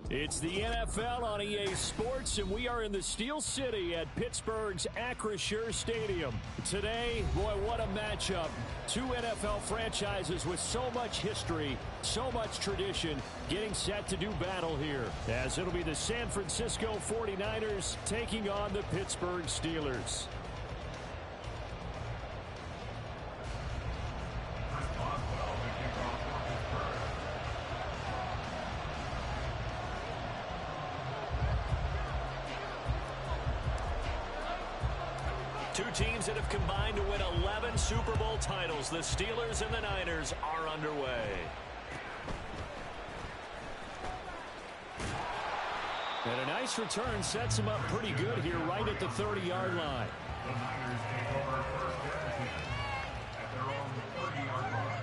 It's the NFL on EA Sports, and we are in the Steel City at Pittsburgh's Acrisure Stadium. Today, boy, what a matchup. Two NFL franchises with so much history, so much tradition, getting set to do battle here, as it'll be the San Francisco 49ers taking on the Pittsburgh Steelers. Two teams that have combined to win 11 Super Bowl titles. The Steelers and the Niners are underway. And a nice return sets him up pretty good here right at the 30-yard line. The Niners take over first down at their own 30-yard line.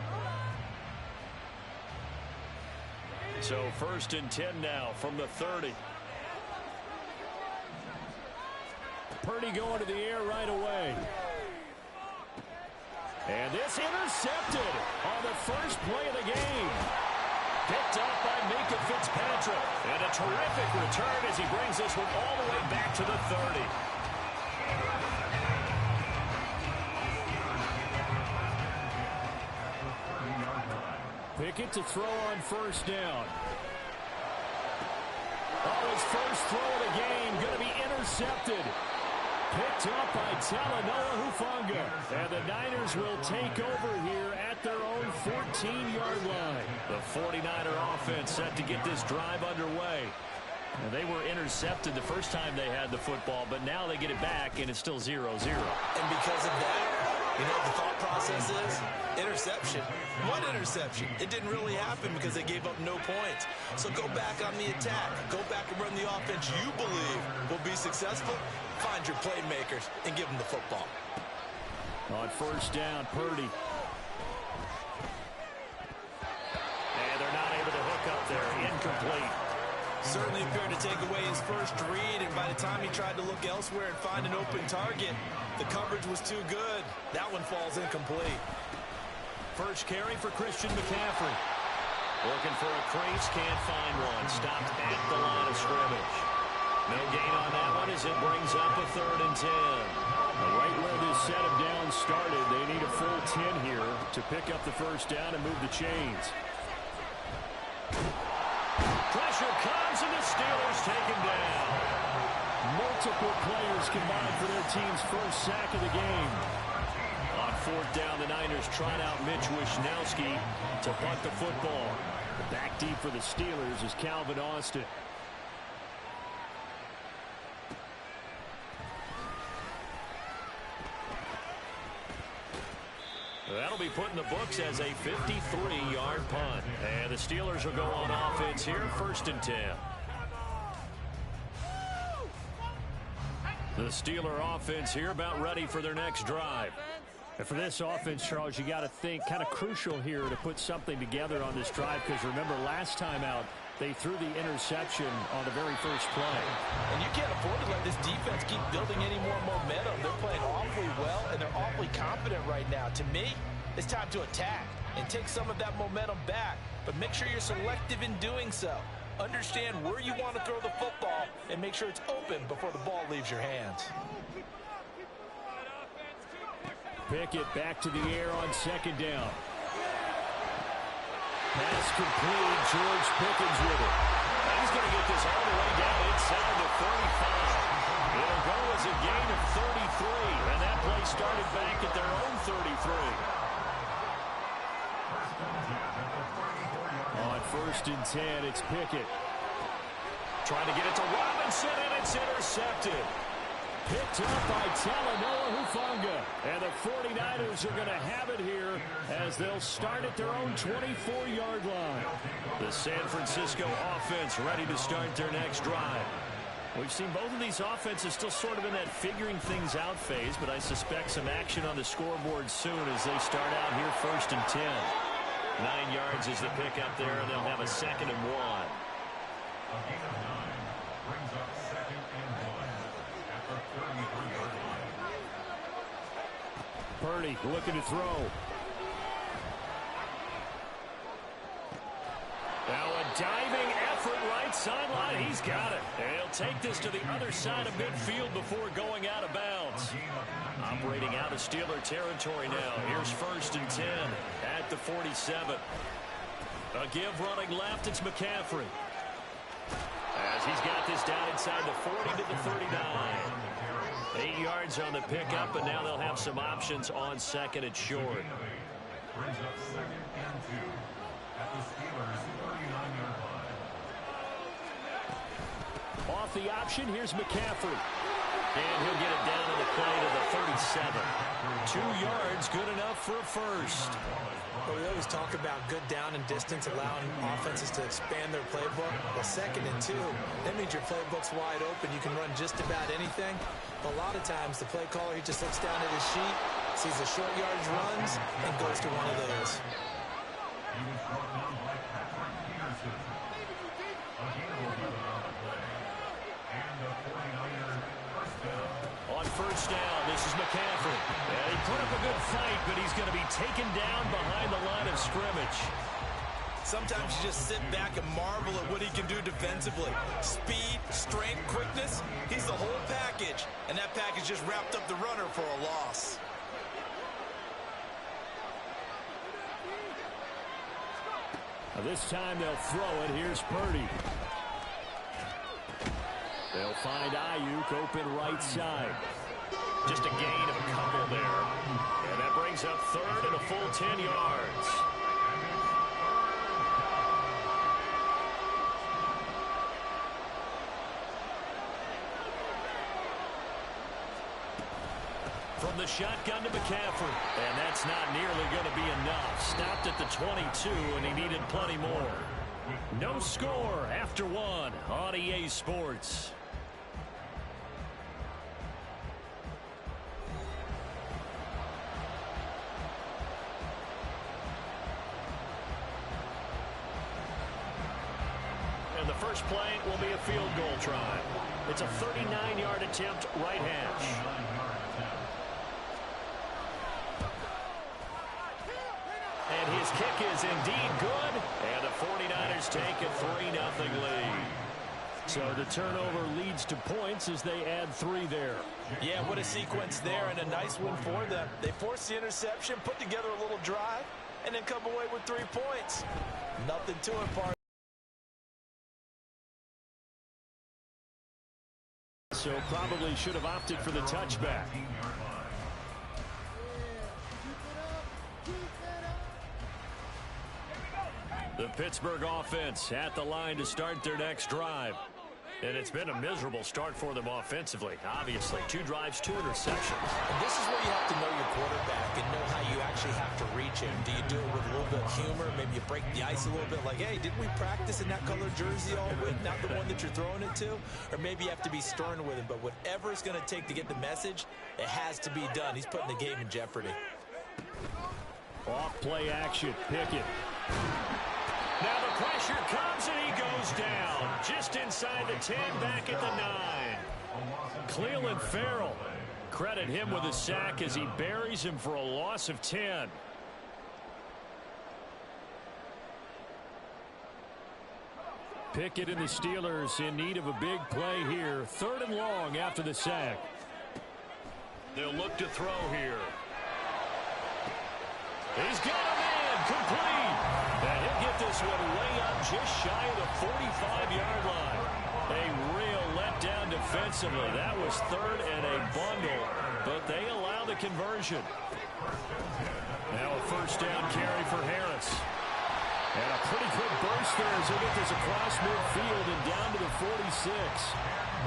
So 1st and 10 now from the 30. Purdy going to the air right away. And this intercepted on the first play of the game. Picked up by Minka Fitzpatrick. And a terrific return as he brings this one all the way back to the 30. Pickett to throw on first down. Oh, his first throw of the game going to be intercepted. Picked up by Talanoa Hufanga. And the Niners will take over here at their own 14-yard line. The 49er offense set to get this drive underway. And they were intercepted the first time they had the football, but now they get it back, and it's still 0-0. And because of that, you know what the thought process is? Interception. What interception? It didn't really happen because they gave up no points. So go back on the attack. Go back and run the offense you believe will be successful. Find your playmakers and give them the football. On first down, Purdy. And they're not able to hook up there. Incomplete. Certainly appeared to take away his first read, and by the time he tried to look elsewhere and find an open target, the coverage was too good. That one falls incomplete. First carry for Christian McCaffrey. Looking for a crease, can't find one. Stopped at the line of scrimmage. No gain on that one as it brings up a 3rd and 10. Right where this set of downs started, they need a full 10 here to pick up the first down and move the chains. Pressure comes, and the Steelers take him down. Multiple players combined for their team's first sack of the game. On 4th down, the Niners trot out Mitch Wishnowsky to punt the football. Back deep for the Steelers is Calvin Austin. That'll be put in the books as a 53-yard punt. And the Steelers will go on offense here, 1st and 10. The Steeler offense here about ready for their next drive. And for this offense, Charles, you got to think kind of crucial here to put something together on this drive, because remember last time out, they threw the interception on the very first play. And you can't afford to let this defense keep building any more momentum. They're playing awfully well, and they're awfully confident right now. To me, it's time to attack and take some of that momentum back. But make sure you're selective in doing so. Understand where you want to throw the football and make sure it's open before the ball leaves your hands. Pickett back to the air on 2nd down. Pass complete. George Pickens with it. He's going to get this all the way down inside the 35. It'll go as a gain of 33. And that play started back at their own 33. On 1st and 10, it's Pickett. Trying to get it to Robinson, and it's intercepted. Picked up by Talanoa Hufanga. And the 49ers are going to have it here as they'll start at their own 24-yard line. The San Francisco offense ready to start their next drive. We've seen both of these offenses still sort of in that figuring things out phase, but I suspect some action on the scoreboard soon as they start out here 1st and 10. 9 yards is the pickup there, and they'll have a 2nd and 1. A gain of 9 brings up 2nd and 1 at the 33-yard line. Purdy looking to throw. Now a diving effort right right sideline. He's got it. And he'll take this to the other side of midfield before going out of bounds. Operating out of Steeler territory now. Here's 1st and 10 at the 47. A give running left. It's McCaffrey. As he's got this down inside the 40 to the 39. 8 yards on the pickup, and now they'll have some options on 2nd and short. Brings up 2nd and 2 at the Steelers' 39-yard line. Off the option, here's McCaffrey. And he'll get it down to the play to the 37. 2 yards, good enough for a first. Well, we always talk about good down and distance, allowing offenses to expand their playbook. Well, 2nd and 2, that means your playbook's wide open. You can run just about anything. A lot of times, the play caller, he just looks down at his sheet, sees the short yardage runs, and goes to one of those. He was brought down by Patrick Peterson. Again, on the play. And a 49er first down. On 1st down, this is McCaffrey. And he put up a good fight, but he's going to be taken down behind the line of scrimmage. Sometimes you just sit back and marvel at what he can do defensively. Speed, strength, quickness, he's the whole package. And that package just wrapped up the runner for a loss. This time they'll throw it. Here's Purdy. They'll find Ayuk open right side. Just a gain of a couple there. And that brings up 3rd and a full 10 yards. From the shotgun to McCaffrey. And that's not nearly going to be enough. Stopped at the 22, and he needed plenty more. No score after 1 on EA Sports. And the first play will be a field goal try. It's a 39-yard attempt, right hash. And his kick is indeed good. And the 49ers take a 3-0 lead. So the turnover leads to points as they add 3 there. Yeah, what a sequence there, and a nice win for them. They forced the interception, put together a little drive, and then come away with 3 points. Nothing to it, partner. So probably should have opted for the touchback. The Pittsburgh offense at the line to start their next drive. And it's been a miserable start for them offensively. Obviously, 2 drives, 2 interceptions. And this is where you have to know your quarterback and know how you actually have to reach him. Do you do it with a little bit of humor? Maybe you break the ice a little bit like, hey, didn't we practice in that color jersey all week? Not the one that you're throwing it to? Or maybe you have to be stern with him. But whatever it's going to take to get the message, it has to be done. He's putting the game in jeopardy. Off play action. Pickett. Now the pressure comes and he goes down. Just inside the 10, back at the 9. Cleveland Farrell. Credit him with a sack as he buries him for a loss of 10. Pickett and the Steelers in need of a big play here. 3rd and long after the sack. They'll look to throw here. He's got a man complete. And he'll get this one way up just shy of the 45-yard line. A real letdown defensively. That was 3rd and a bundle, but they allow the conversion. Now a 1st down carry for Harris. And a pretty quick burst there as he'll get this across midfield and down to the 46.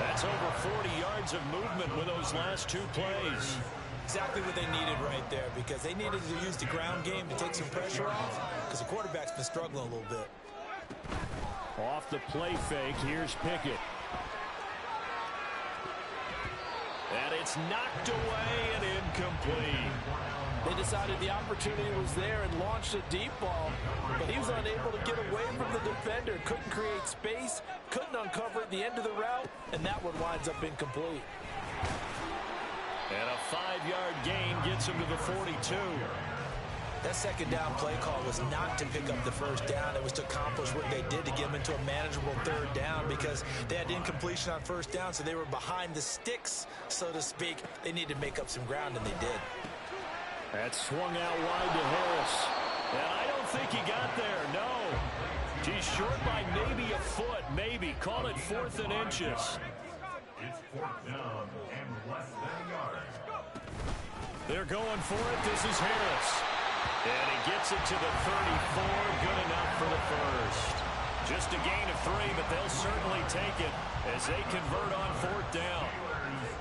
That's over 40 yards of movement with those last 2 plays. Exactly what they needed right there, because they needed to use the ground game to take some pressure off, because the quarterback's been struggling a little bit. Off the play fake, here's Pickett. And it's knocked away and incomplete. They decided the opportunity was there and launched a deep ball, but he was unable to get away from the defender, couldn't create space, couldn't uncover at the end of the route, and that one winds up incomplete. And a 5-yard gain gets him to the 42. That second down play call was not to pick up the first down. It was to accomplish what they did to get them into a manageable third down because they had incompletion on first down, so they were behind the sticks, so to speak. They needed to make up some ground, and they did. That swung out wide to Harris. And I don't think he got there, no. He's short by maybe a foot, maybe. Call it 4th and inches. It's 4th down and less than a yard. They're going for it. This is Harris. And he gets it to the 34. Good enough for the first. Just a gain of 3, but they'll certainly take it as they convert on 4th down.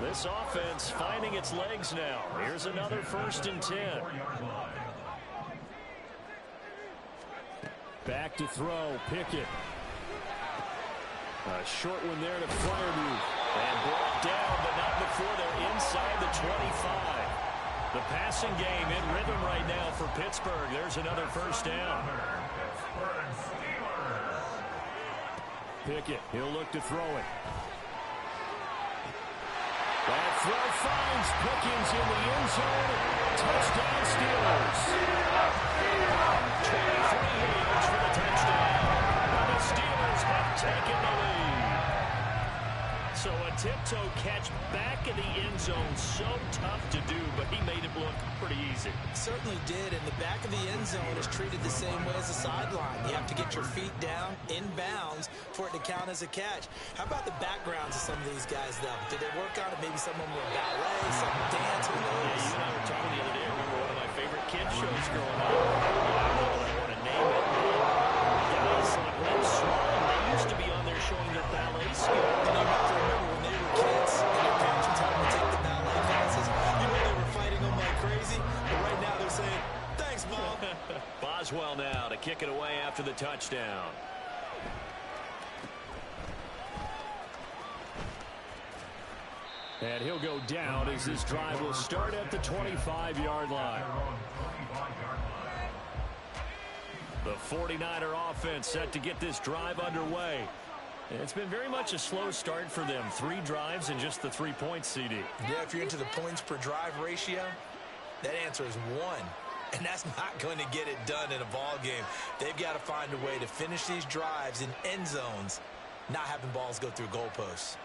This offense finding its legs now. Here's another 1st and 10. Back to throw. Pickett. A short one there to Fryermuth. And brought down, but not before they're inside the 25. The passing game in rhythm right now for Pittsburgh. There's another 1st down. Pickett, he'll look to throw it. That throw finds Pickens in the end zone. Touchdown Steelers. 23 yards for the touchdown. And the Steelers have taken the lead. So a tiptoe catch back in the end zone, so tough to do, but he made it look pretty easy. Certainly did, and the back of the end zone is treated the same way as the sideline. You have to get your feet down, in bounds, for it to count as a catch. How about the backgrounds of some of these guys, though? Did they work on it? Maybe some of them were ballet, some dance, who knows? Yeah, you and I were talking the other day. I remember one of my favorite kids shows growing up. I don't know what I want to name it. Guys like Lynn Swan, they used to be on there showing their ballet skills. And you have to remember when they were kids and their parents would tell them to take the ballet classes, you know they were fighting them like crazy, but right now they're saying, thanks, Mom. Boswell now to kick it away after the touchdown. And he'll go down as this drive will start at the 25-yard line. The 49er offense set to get this drive underway. And it's been very much a slow start for them. 3 drives and just the 3 points, CD. Yeah, if you're into the points per drive ratio, that answer is 1. And that's not going to get it done in a ball game. They've got to find a way to finish these drives in end zones, not having balls go through goalposts.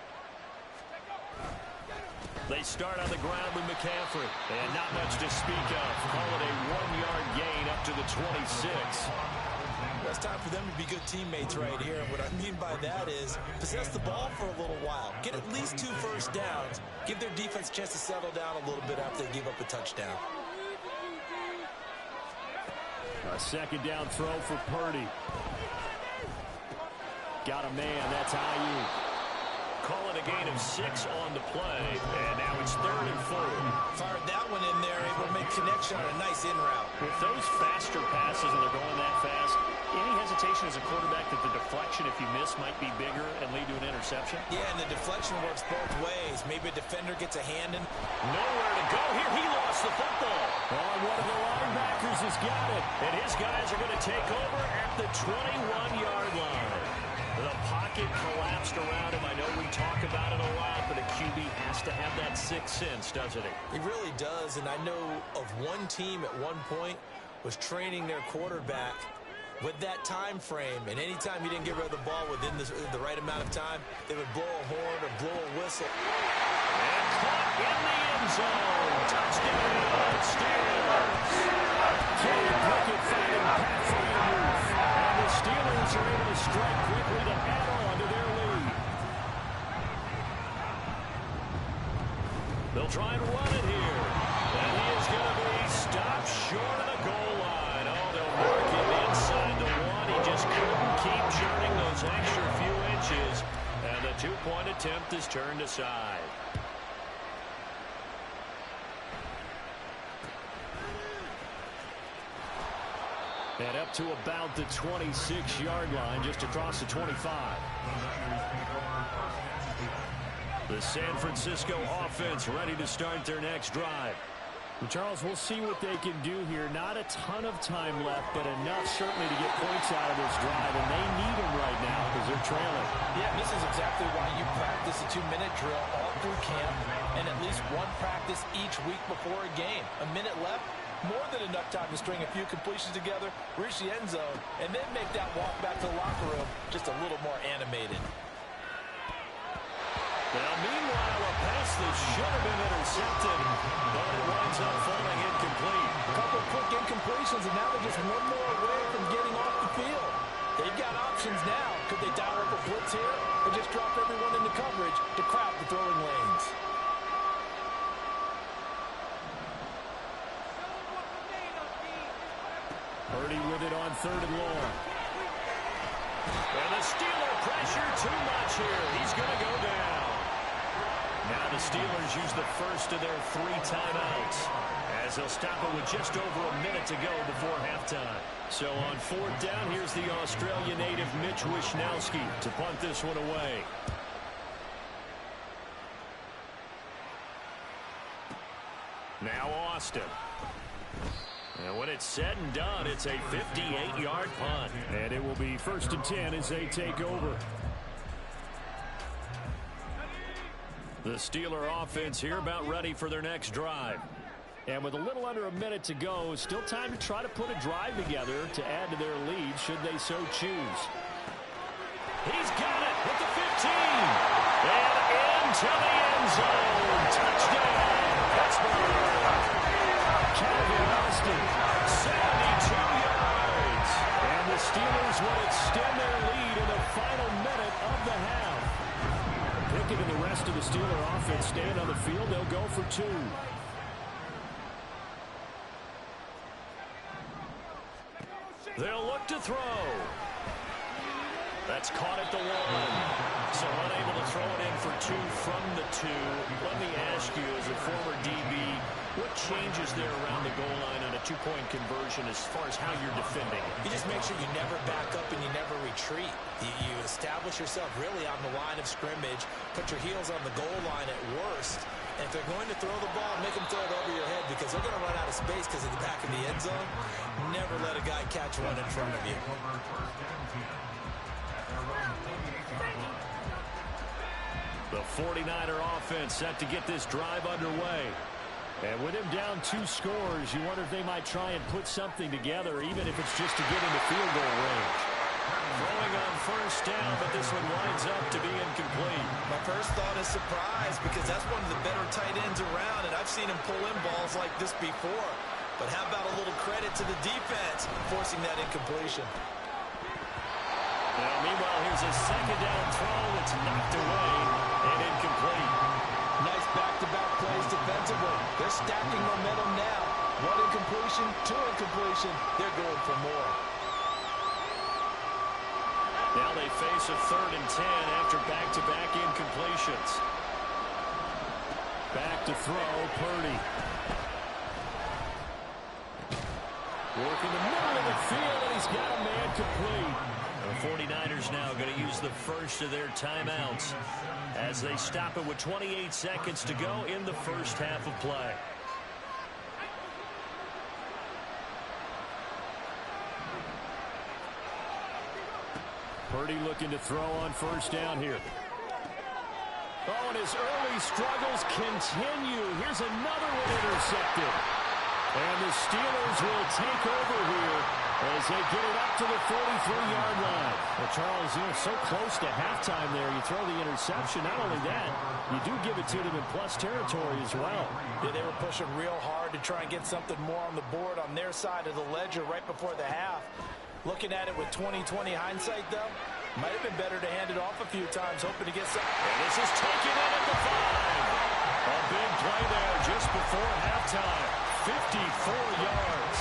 They start on the ground with McCaffrey. And not much to speak of. Call it a 1-yard gain up to the 26. Well, it's time for them to be good teammates right here. And what I mean by that is possess the ball for a little while. Get at least 2 first downs. Give their defense a chance to settle down a little bit after they give up a touchdown. A second down throw for Purdy. Got a man. That's Ayuk. Call it a gain of 6 on the play. And now it's 3rd and 4. Fired that one in there, able to make connection on a nice in route. With those faster passes and they're going that fast, any hesitation as a quarterback that the deflection, if you miss, might be bigger and lead to an interception? Yeah, and the deflection works both ways. Maybe a defender gets a hand in. Nowhere to go here. He lost the football. Oh, one of the linebackers has got it. And his guys are going to take over at the 21-yard line. The pocket collapsed around him. I know we talk about it a lot, but a QB has to have that 6th sense, doesn't he? He really does, and I know of one team at one point was training their quarterback with that time frame, and anytime he didn't get rid of the ball within the right amount of time, they would blow a horn or blow a whistle. And caught in the end zone. Touchdown, Steelers. Kenny Pickett finding Pat Fryermuth. And the Steelers are able to strike quickly to add on to their lead. They'll try and run it here. And he is going to be stopped short of the goal line. Oh, they'll mark him inside the 1. He just couldn't keep churning those extra few inches. And the 2-point attempt is turned aside. And up to about the 26-yard line, just across the 25. The San Francisco offense ready to start their next drive. Well, Charles, we'll see what they can do here. Not a ton of time left, but enough certainly to get points out of this drive, and they need them right now because they're trailing. Yeah, this is exactly why you practice a 2-minute drill all through camp and at least one practice each week before a game. A minute left, more than enough time to string a few completions together, reach the end zone, and then make that walk back to the locker room just a little more animated. Now, meanwhile, a pass that should have been intercepted, but it winds up falling incomplete. A couple quick incompletions, and now they're just one more away from getting off the field. They've got options now. Could they dial up a blitz here, or just drop everyone into coverage to crowd the throwing lanes? Purdy with it on 3rd and long. And the Steeler pressure too much here. He's going to go down. Now the Steelers use the first of their 3 timeouts, as they'll stop it with just over a minute to go before halftime. So on 4th down, here's the Australian native Mitch Wishnowsky to punt this one away. Now Austin. And when it's said and done, it's a 58-yard punt. And it will be 1st and 10 as they take over. The Steeler offense here about ready for their next drive. And with a little under a minute to go, still time to try to put a drive together to add to their lead should they so choose. He's got it with the 15. And into the end zone. Touchdown, Pittsburgh. Calvin Austin, 72 yards. And the Steelers will extend their lead in the final minute of the half. Pickett and the rest of the Steeler offense stand on the field. They'll go for 2. They'll look to throw. That's caught at the 1. So unable to throw it in for 2 from the 2. Let me ask you, as a former DB, what changes there around the goal line on a 2-point conversion as far as how you're defending? You just make sure you never back up and you never retreat. You establish yourself really on the line of scrimmage, put your heels on the goal line at worst, and if they're going to throw the ball, make them throw it over your head because they're going to run out of space because of the back of the end zone. Never let a guy catch one in front of you. The 49er offense set to get this drive underway. And with him down 2 scores, you wonder if they might try and put something together, even if it's just to get into field goal range. Throwing on 1st down, but this one winds up to be incomplete. My first thought is surprise because that's one of the better tight ends around, and I've seen him pull in balls like this before. But how about a little credit to the defense forcing that incompletion? Now, meanwhile, here's a 2nd down throw. It's knocked away and incomplete. Nice back-to-back plays defensively. They're stacking momentum now. 1 incompletion, 2 incompletion. They're going for more. Now they face a 3rd and 10 after back-to-back incompletions. Back to throw, Purdy. Working the middle of the field, and he's got a man complete. The 49ers now going to use the first of their timeouts as they stop it with 28 seconds to go in the first half of play. Purdy looking to throw on 1st down here. Oh, and his early struggles continue. Here's another one intercepted. And the Steelers will take over here as they get it up to the 43-yard line. Well, Charles, so close to halftime there. You throw the interception. Not only that, you do give it to them in plus territory as well. Yeah, they were pushing real hard to try and get something more on the board on their side of the ledger right before the half. Looking at it with 20/20 hindsight, though, might have been better to hand it off a few times, hoping to get something. And this is taken in at the 5. A big play there just before halftime. 54 yards.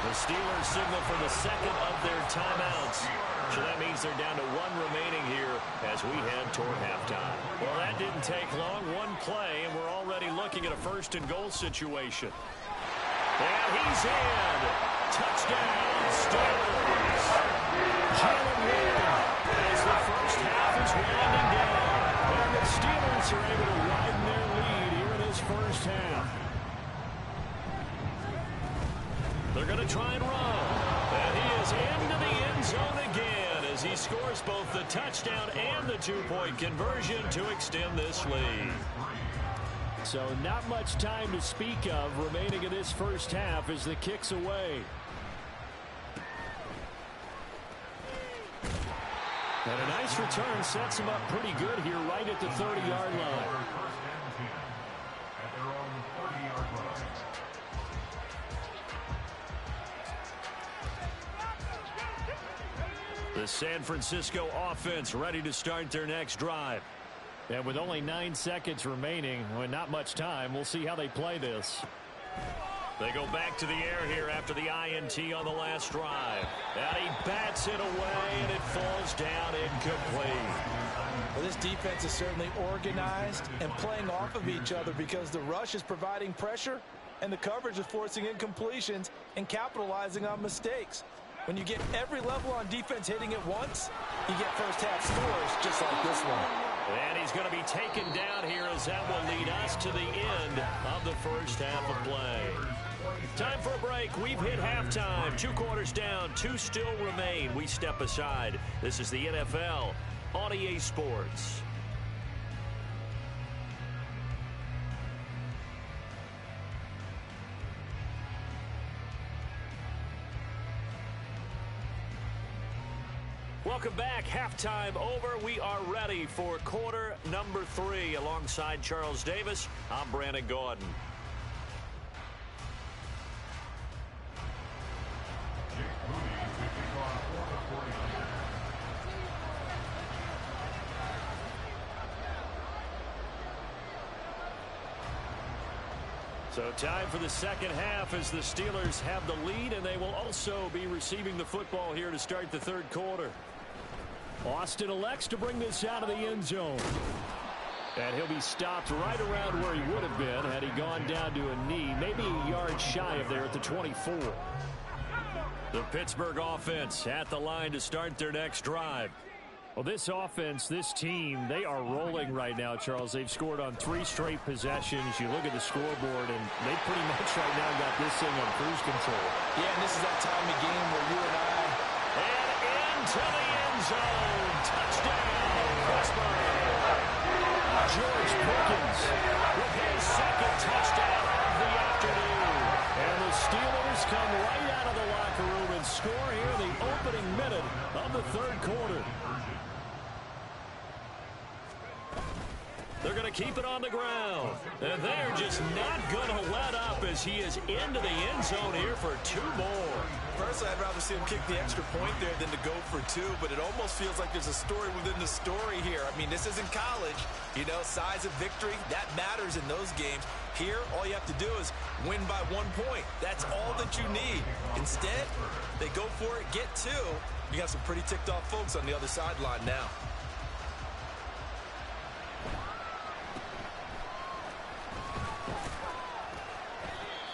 The Steelers signal for the 2nd of their timeouts. So that means they're down to 1 remaining here as we head toward halftime. Well, that didn't take long. 1 play, and we're already looking at a 1st and goal situation. And he's in. Touchdown, Steelers. Jalen Ward as the first half is winding down. And the Steelers are able to widen their lead here in this first half. They're going to try and run. And he is into the end zone again as he scores both the touchdown and the 2-point conversion to extend this lead. So not much time to speak of remaining in this first half as the kick's away. And a nice return sets him up pretty good here right at the 30-yard line. The San Francisco offense ready to start their next drive. And with only 9 seconds remaining, with not much time, we'll see how they play this. They go back to the air here after the INT on the last drive. And he bats it away, and it falls down incomplete. Well, this defense is certainly organized and playing off of each other because the rush is providing pressure and the coverage is forcing incompletions and capitalizing on mistakes. When you get every level on defense hitting at once, you get first half scores just like this one. And he's going to be taken down here as that will lead us to the end of the first half of play. Time for a break. We've hit halftime. 2 quarters down. 2 still remain. We step aside. This is the NFL on EA Sports. Welcome back. Halftime over. We are ready for quarter number 3. Alongside Charles Davis, I'm Brandon Gordon. So time for the second half as the Steelers have the lead, and they will also be receiving the football here to start the third quarter. Austin elects to bring this out of the end zone. And he'll be stopped right around where he would have been had he gone down to a knee, maybe a yard shy of there at the 24. The Pittsburgh offense at the line to start their next drive. Well, this offense, this team, they are rolling right now, Charles. They've scored on 3 straight possessions. You look at the scoreboard, and they pretty much right now got this thing on cruise control. Yeah, and this is that time of game where you and I... And into the end zone. Touchdown, Pittsburgh. George Pickens with his second touchdown of the afternoon. And the Steelers come right out of the locker room and score here in the opening minute of the third quarter. They're going to keep it on the ground. And they're just not going to let up as he is into the end zone here for 2 more. Personally, I'd rather see him kick the extra point there than to go for 2, but it almost feels like there's a story within the story here. I mean, this isn't college. You know, size of victory, that matters in those games. Here, all you have to do is win by 1 point. That's all that you need. Instead, they go for it, get 2. You got some pretty ticked off folks on the other sideline now.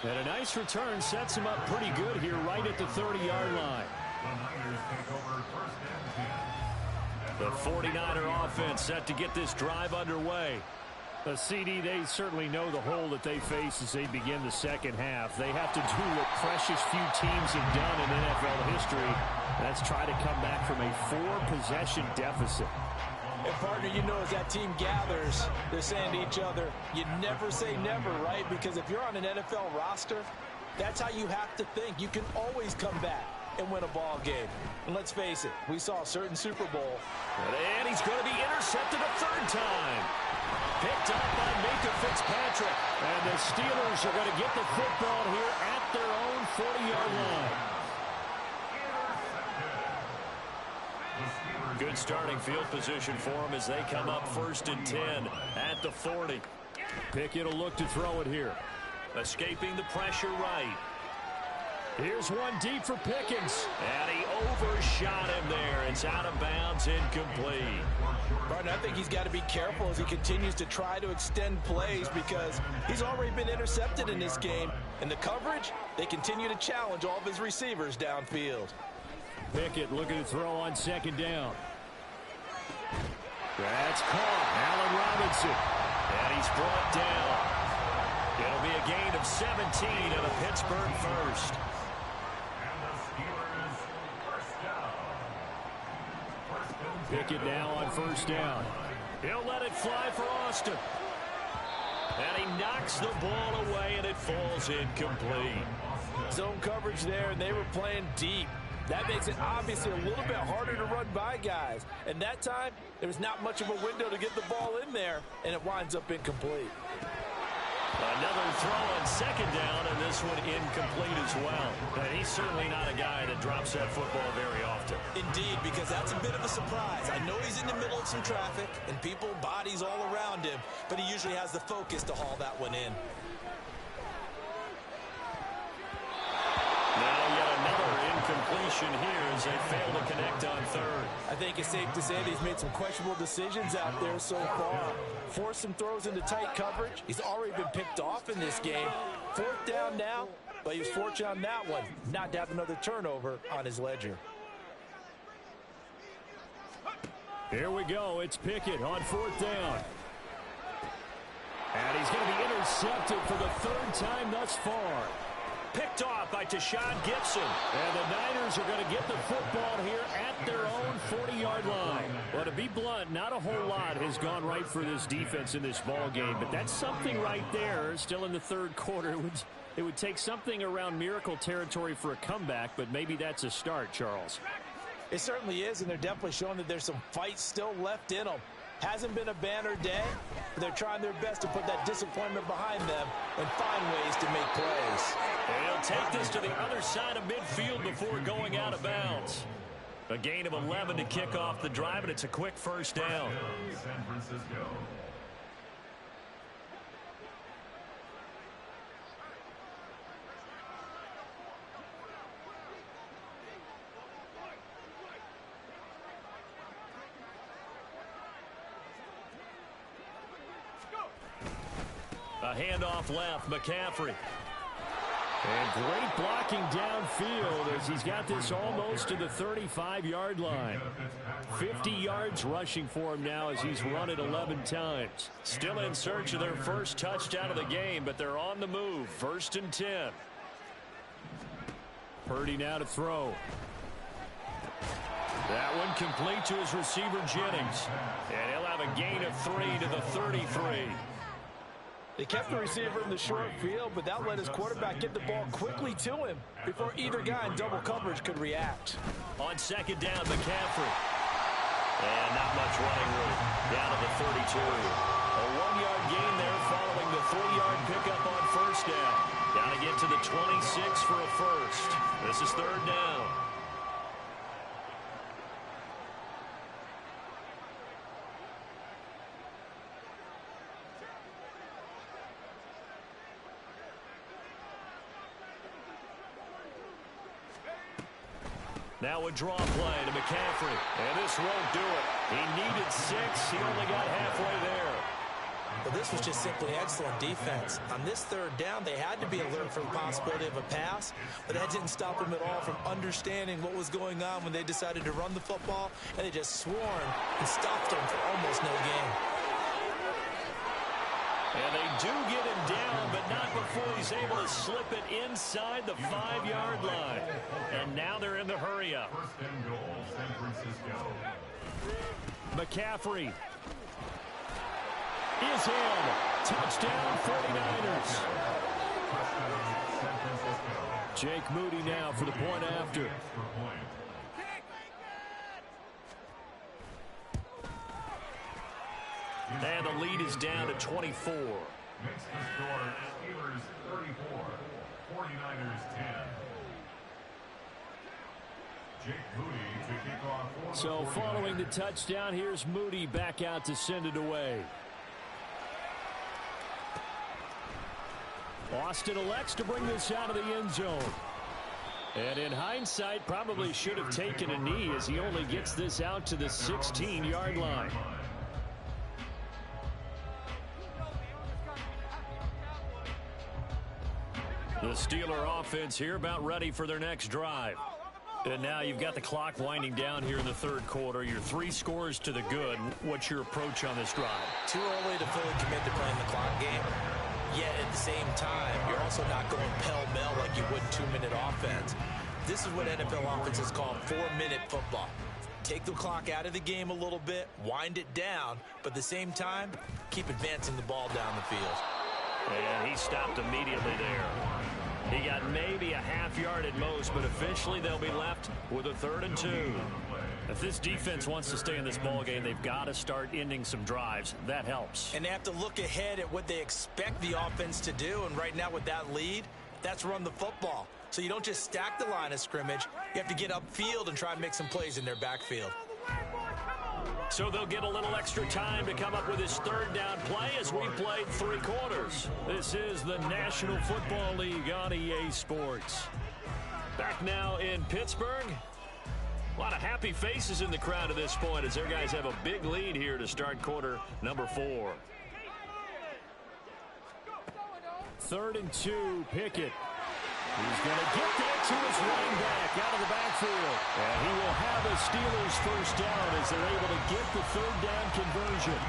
And a nice return sets him up pretty good here right at the 30-yard line. The 49er offense set to get this drive underway. The CD, they certainly know the hole that they face as they begin the second half. They have to do what precious few teams have done in NFL history. That's try to come back from a 4-possession deficit. And partner, you know, as that team gathers, they're saying to each other, you never say never, right? Because if you're on an NFL roster, that's how you have to think. You can always come back and win a ball game. And let's face it, we saw a certain Super Bowl. And he's going to be intercepted a 3rd time. Picked up by Minka Fitzpatrick. And the Steelers are going to get the football here at their own 40-yard line. Good starting field position for them as they come up 1st and 10 at the 40. Pickett will look to throw it here. Escaping the pressure right. Here's one deep for Pickens. And he overshot him there. It's out of bounds, incomplete. Partner, I think he's got to be careful as he continues to try to extend plays because he's already been intercepted in this game. And the coverage, they continue to challenge all of his receivers downfield. Pickett looking to throw on 2nd down. That's caught. Allen Robinson. And he's brought down. It'll be a gain of 17 and a Pittsburgh first. Pickett now on 1st down. He'll let it fly for Austin. And he knocks the ball away, and it falls incomplete. Zone coverage there, and they were playing deep. That makes it obviously a little bit harder to run by guys. And that time, there's not much of a window to get the ball in there, and it winds up incomplete. Another throw on second down, and this one incomplete as well. And he's certainly not a guy that drops that football very often. Indeed, because that's a bit of a surprise. I know he's in the middle of some traffic and people, bodies all around him, but he usually has the focus to haul that one in. Now yet another incompletion here as they fail to connect on third. I think it's safe to say that he's made some questionable decisions out there so far. Forced some throws into tight coverage. He's already been picked off in this game. Fourth down now, but he was fortunate on that one not to have another turnover on his ledger. Here we go. It's Pickett on fourth down. And he's going to be intercepted for the third time thus far. Picked off by Tashawn Gibson. And the Niners are going to get the football here at their own 40-yard line. Well, to be blunt, not a whole lot has gone right for this defense in this ball game, but that's something right there. Still in the third quarter. It would take something around miracle territory for a comeback, but maybe that's a start, Charles. It certainly is, and they're definitely showing that there's some fight still left in them. Hasn't been a banner day, but they're trying their best to put that disappointment behind them and find ways to make plays. They'll take this to the other side of midfield before going out of bounds. A gain of 11 to kick off the drive, and it's a quick first down. San Francisco. A handoff left, McCaffrey. And great blocking downfield as he's got this almost to the 35-yard line. 50 yards rushing for him now as he's run it 11 times. Still in search of their first touchdown of the game, but they're on the move. 1st and 10. Purdy now to throw. That one complete to his receiver, Jennings. And he'll have a gain of 3 to the 33. They kept the receiver in the short field, but that let his quarterback get the ball quickly to him before either guy in double coverage could react. On second down, McCaffrey. And not much running room. Down to the 32. A 1-yard gain there following the 3-yard pickup on first down. Got to get to the 26 for a first. This is third down. Now a draw play to McCaffrey. And this won't do it. He needed 6. He only got halfway there. Well, this was just simply excellent defense. On this third down, they had to be alert for the possibility of a pass, but that didn't stop them at all from understanding what was going on when they decided to run the football, and they just swarmed and stopped them for almost no gain. And they do get him down, but not before he's able to slip it inside the 5-yard line. And now they're in the hurry-up. First and goal, San Francisco. McCaffrey is in. Touchdown, 49ers. San Francisco. Jake Moody now for the point after. Extra point. And the lead is down to 24. Makes the score Steelers 34, 49ers 10. Jake Moody to kick off for the So 49ers. following the touchdown, here's Moody back out to send it away. Austin elects to bring this out of the end zone. And in hindsight, probably should have taken a knee as he only gets this out to the 16-yard line. The Steeler offense here about ready for their next drive. And now you've got the clock winding down here in the third quarter. Your 3 scores to the good. What's your approach on this drive? Too early to fully commit to playing the clock game. Yet at the same time, you're also not going pell-mell like you would 2-minute offense. This is what NFL offenses call 4-minute football. Take the clock out of the game a little bit, wind it down, but at the same time, keep advancing the ball down the field. And he stopped immediately there. He got maybe a half yard at most, but officially they'll be left with a 3rd and 2. If this defense wants to stay in this ball game, they've got to start ending some drives. That helps. And they have to look ahead at what they expect the offense to do. And right now with that lead, that's run the football. So you don't just stack the line of scrimmage. You have to get upfield and try and make some plays in their backfield. So they'll get a little extra time to come up with his 3rd down play as we played 3 quarters. This is the National Football League on EA Sports. Back now in Pittsburgh. A lot of happy faces in the crowd at this point as their guys have a big lead here to start quarter number 4. 3rd and 2, Pickett. He's going to get there to his running back out of the backfield. And he will have a Steelers 1st down as they're able to get the 3rd down conversion.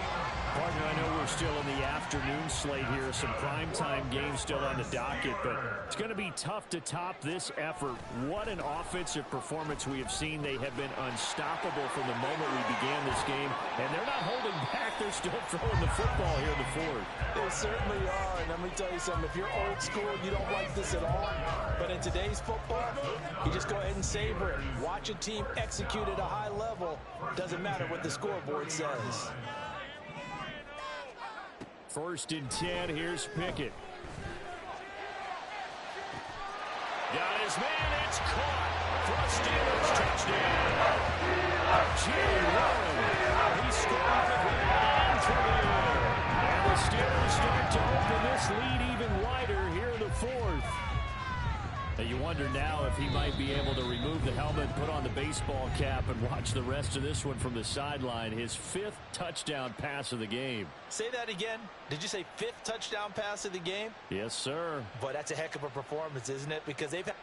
Partner, I know we're still in the afternoon slate here. Some primetime games still on the docket, but it's going to be tough to top this effort. What an offensive performance we have seen. They have been unstoppable from the moment we began this game, and they're not holding back. They're still throwing the football here in the 4th. They certainly are, and let me tell you something. If you're old school, you don't like this at all. But in today's football, you just go ahead and savor it. Watch a team execute at a high level. Doesn't matter what the scoreboard says. 1st and 10, here's Pickett. Got his man, it's caught for a Steelers touchdown. Jerry Warren, he scored the ground through the air. And the Steelers start to open this lead even wider here in the 4th. Now you wonder now if he might be able to remove the helmet, put on the baseball cap, and watch the rest of this one from the sideline. His 5th touchdown pass of the game. Say that again. Did you say 5th touchdown pass of the game? Yes, sir. But that's a heck of a performance, isn't it? Because they've had